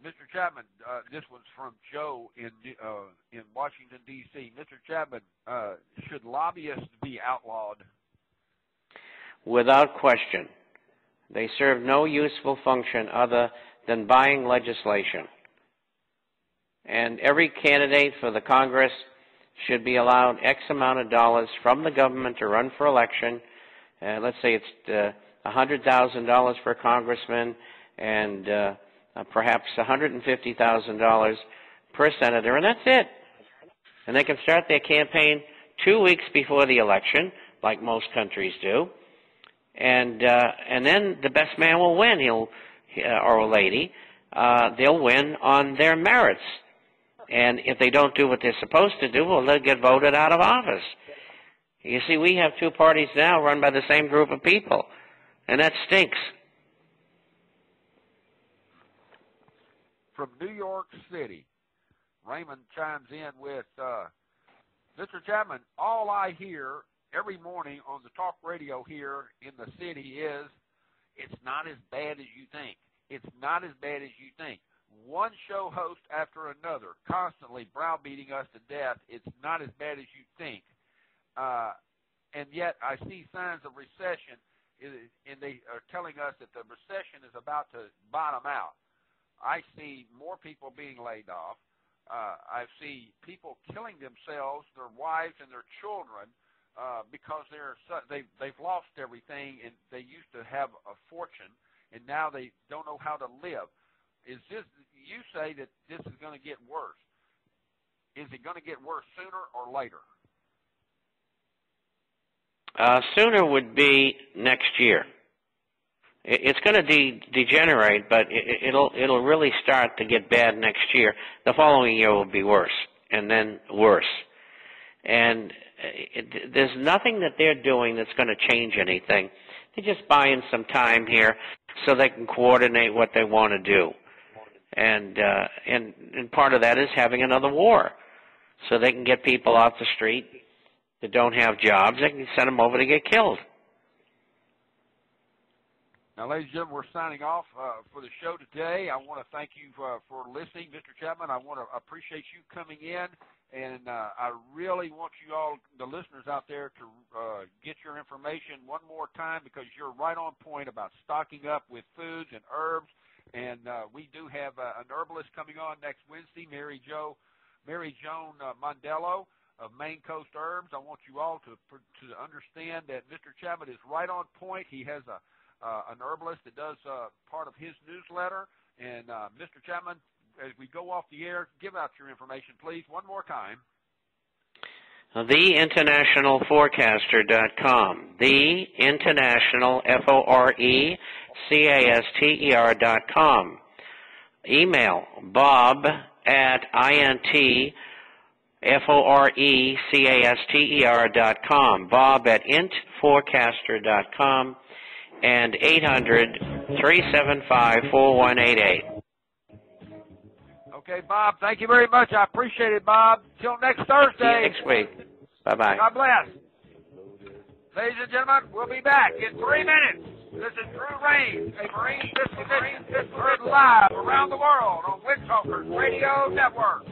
Mr. Chapman, this one's from Joe in Washington, D.C. Mr. Chapman, should lobbyists be outlawed? Without question. They serve no useful function other than buying legislation. And every candidate for the Congress should be allowed X amount of dollars from the government to run for election. Let's say it's $100,000 for a congressman and perhaps $150,000 per senator, and that's it. And they can start their campaign 2 weeks before the election, like most countries do. And then the best man will win, or a lady. They'll win on their merits. And if they don't do what they're supposed to do, well, they'll get voted out of office. You see, we have two parties now run by the same group of people, and that stinks. From New York City, Raymond chimes in with, Mr. Chapman, all I hear every morning on the talk radio here in the city is, it's not as bad as you think. It's not as bad as you think. One show host after another constantly browbeating us to death. It's not as bad as you think. And yet I see signs of recession, and they are telling us that the recession is about to bottom out. I see more people being laid off. I see people killing themselves, their wives and their children, because they've lost everything, and they used to have a fortune, and now they don't know how to live. You say that this is going to get worse. Is it going to get worse sooner or later? Sooner would be next year. It's going to degenerate, but it'll really start to get bad next year. The following year will be worse, and then worse. And there's nothing that they're doing that's going to change anything. They're just buying some time here so they can coordinate what they want to do. And part of that is having another war, so they can get people off the street that don't have jobs. They can send them over to get killed. Now, ladies and gentlemen, we're signing off for the show today. I want to thank you for listening, Mr. Chapman. I want to appreciate you coming in, and I really want you all, the listeners out there, to get your information one more time, because you're right on point about stocking up with foods and herbs. And we do have an herbalist coming on next Wednesday, Mary Joan Mondello of Maine Coast Herbs. I want you all to understand that Mr. Chapman is right on point. He has an herbalist that does part of his newsletter. And Mr. Chapman, as we go off the air, give out your information, please, one more time. TheInternationalForecaster.com. TheInternational, FORECASTER.com. Email bob@INTFORECASTER.com. bob@intforecaster.com. And 800-375-4188. Okay, Bob, thank you very much. I appreciate it, Bob. Till next Thursday. See you next week. Bye-bye. God bless. Ladies and gentlemen, we'll be back in 3 minutes. This is Drew Rains, a Marine Disposition, heard live around the world on Windtalkers Radio Network.